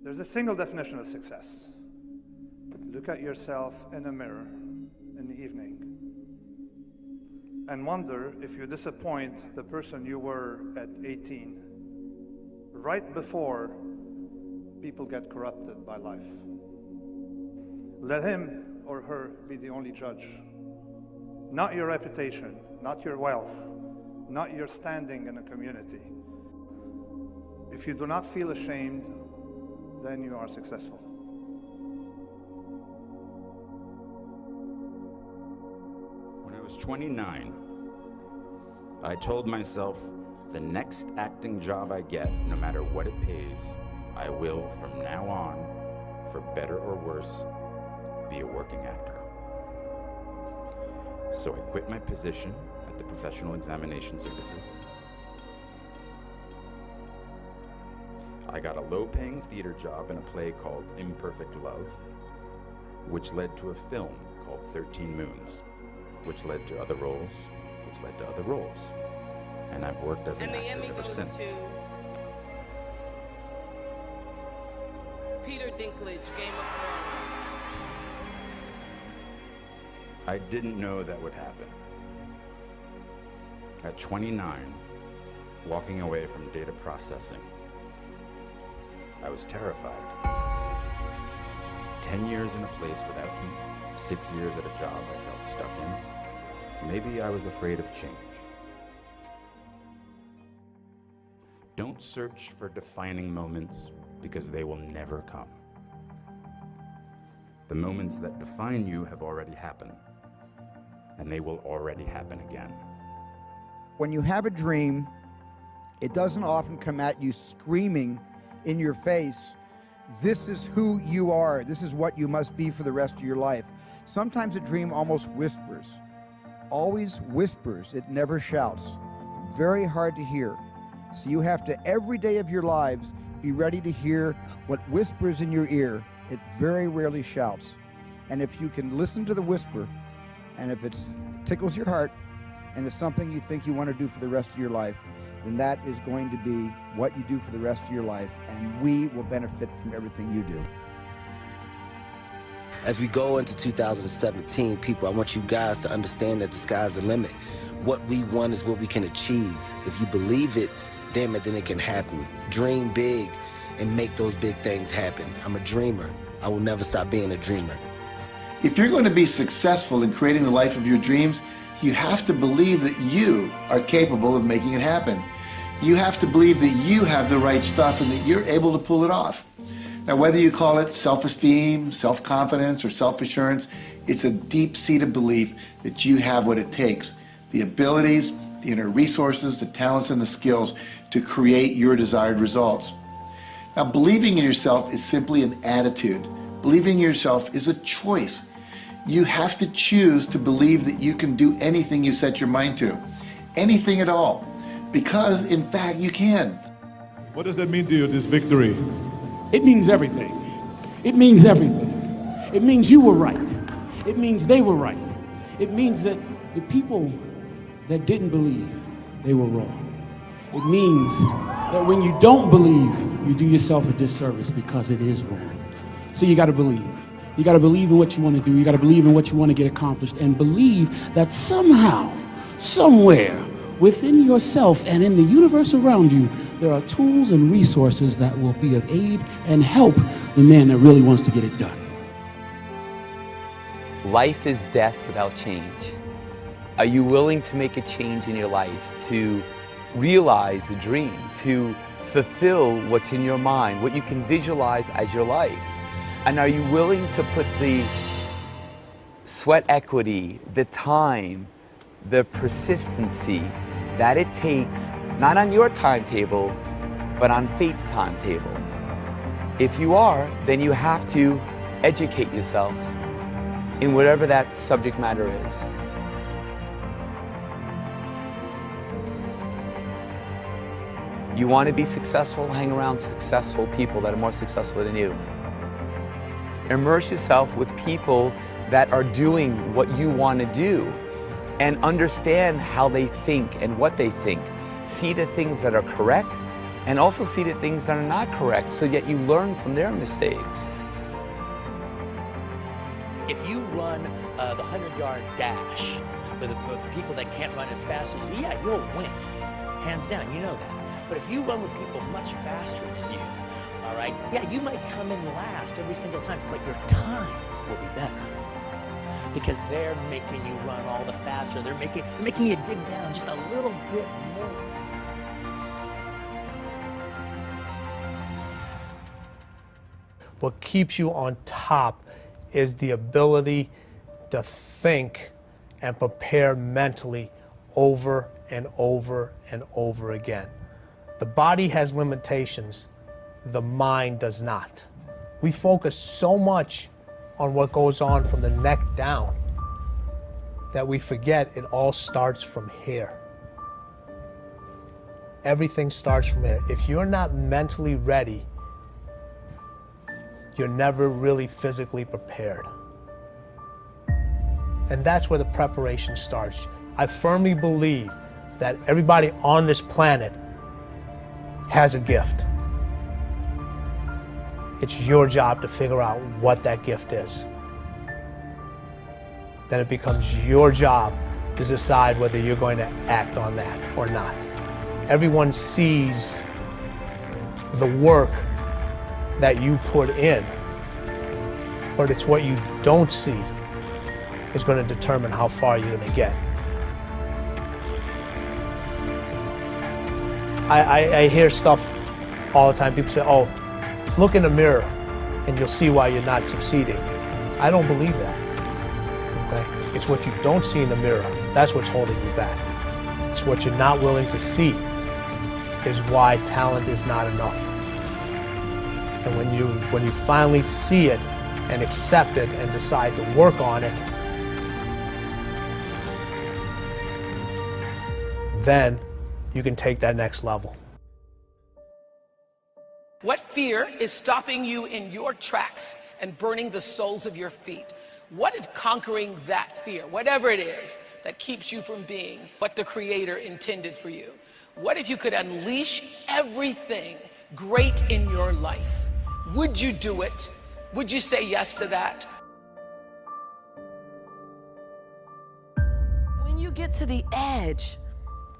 There's a single definition of success. Look at yourself in a mirror in the evening and wonder if you disappoint the person you were at 18, right before people get corrupted by life. Let him or her be the only judge. Not your reputation, not your wealth, not your standing in a community. If you do not feel ashamed, then you are successful. When I was 29, I told myself, the next acting job I get, no matter what it pays, I will, from now on, for better or worse, be a working actor. So I quit my position at the Professional Examination Services. I got a low-paying theater job in a play called Imperfect Love, which led to a film called 13 Moons, which led to other roles, which led to other roles. And I've worked as an actor ever since. Peter Dinklage, Game of Thrones. I didn't know that would happen. At 29, walking away from data processing, I was terrified. 10 years in a place without heat, 6 years at a job I felt stuck in. Maybe I was afraid of change. Don't search for defining moments because they will never come. The moments that define you have already happened, and they will already happen again. When you have a dream, it doesn't often come at you screaming in your face, this is who you are, this is what you must be for the rest of your life. Sometimes a dream almost whispers, always whispers, it never shouts. Very hard to hear. So you have to, every day of your lives, be ready to hear what whispers in your ear. It very rarely shouts. And if you can listen to the whisper, and if it tickles your heart, and it's something you think you want to do for the rest of your life, then that is going to be what you do for the rest of your life, and we will benefit from everything you do. As we go into 2017, people, I want you guys to understand that the sky's the limit. What we want is what we can achieve. If you believe it, damn it, then it can happen. Dream big and make those big things happen. I'm a dreamer. I will never stop being a dreamer. If you're going to be successful in creating the life of your dreams, you have to believe that you are capable of making it happen. You have to believe that you have the right stuff and that you're able to pull it off. Now, whether you call it self-esteem, self-confidence, or self-assurance, it's a deep-seated belief that you have what it takes, the abilities, the inner resources, the talents, and the skills to create your desired results. Now, believing in yourself is simply an attitude. Believing in yourself is a choice. You have to choose to believe that you can do anything you set your mind to, anything at all, because in fact you can. What does that mean to you, this victory? It means everything. It means everything. It means you were right. It means they were right. It means that the people that didn't believe, they were wrong. It means that when you don't believe, you do yourself a disservice because it is wrong. So you got to believe. You got to believe in what you want to do. You got to believe in what you want to get accomplished, and believe that somehow, somewhere within yourself and in the universe around you, there are tools and resources that will be of aid and help the man that really wants to get it done. Life is death without change. Are you willing to make a change in your life, to realize a dream, to fulfill what's in your mind, what you can visualize as your life? And are you willing to put the sweat equity, the time, the persistency that it takes, not on your timetable, but on fate's timetable? If you are, then you have to educate yourself in whatever that subject matter is. You want to be successful, hang around successful people that are more successful than you. Immerse yourself with people that are doing what you want to do, and understand how they think and what they think. See the things that are correct and also see the things that are not correct so that you learn from their mistakes. If you run the 100-yard dash with people that can't run as fast as you, yeah, you'll win. Hands down, you know that. But if you run with people much faster than you, all right, yeah, you might come in last every single time, but your time will be better. Because they're making you run all the faster. They're making you dig down just a little bit more. What keeps you on top is the ability to think and prepare mentally over and over and over again. The body has limitations, the mind does not. We focus so much on what goes on from the neck down that we forget it all starts from here. Everything starts from here. If you're not mentally ready, you're never really physically prepared. And that's where the preparation starts. I firmly believe that everybody on this planet has a gift. It's your job to figure out what that gift is. Then it becomes your job to decide whether you're going to act on that or not. Everyone sees the work that you put in, but it's what you don't see is going to determine how far you're going to get. I hear stuff all the time. People say, oh, look in the mirror and you'll see why you're not succeeding. I don't believe that. Okay? It's what you don't see in the mirror. That's what's holding you back. It's what you're not willing to see is why talent is not enough. And when you finally see it and accept it and decide to work on it, then you can take that next level. What fear is stopping you in your tracks and burning the soles of your feet? What if conquering that fear, whatever it is that keeps you from being what the Creator intended for you? What if you could unleash everything great in your life? Would you do it? Would you say yes to that? When you get to the edge,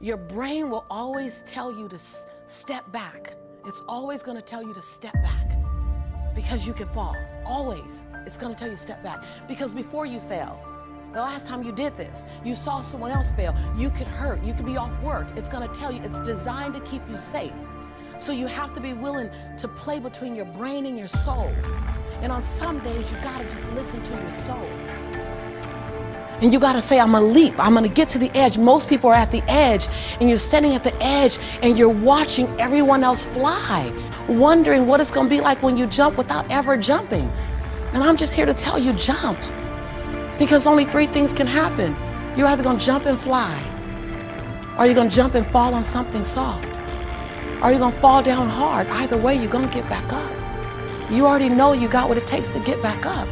your brain will always tell you to step back. It's always going to tell you to step back because you can fall. Always. It's going to tell you to step back because before you fail, the last time you did this, you saw someone else fail. You could hurt. You could be off work. It's going to tell you it's designed to keep you safe. So you have to be willing to play between your brain and your soul. And on some days, you got to just listen to your soul. And you gotta say, I'm gonna leap, I'm gonna get to the edge. Most people are at the edge and you're standing at the edge and you're watching everyone else fly, wondering what it's gonna be like when you jump without ever jumping. And I'm just here to tell you, jump. Because only three things can happen. You're either gonna jump and fly, or you're gonna jump and fall on something soft, or you're gonna fall down hard. Either way, you're gonna get back up. You already know you got what it takes to get back up.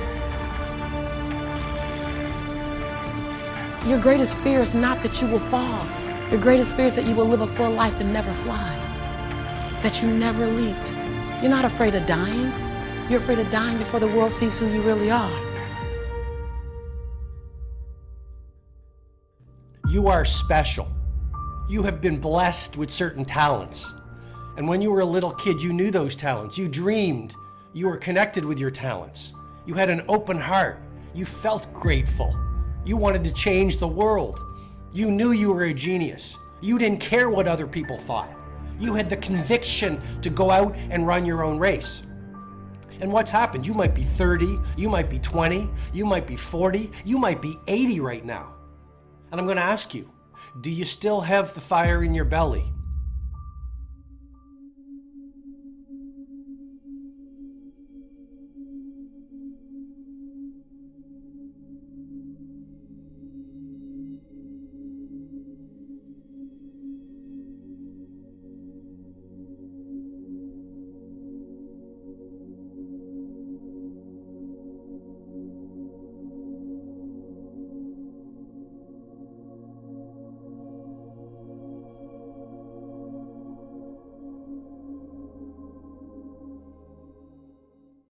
Your greatest fear is not that you will fall. Your greatest fear is that you will live a full life and never fly. That you never leaped. You're not afraid of dying. You're afraid of dying before the world sees who you really are. You are special. You have been blessed with certain talents. And when you were a little kid, you knew those talents. You dreamed. You were connected with your talents. You had an open heart. You felt grateful. You wanted to change the world. You knew you were a genius. You didn't care what other people thought. You had the conviction to go out and run your own race. And what's happened? You might be 30, you might be 20, you might be 40, you might be 80 right now. And I'm going to ask you, do you still have the fire in your belly?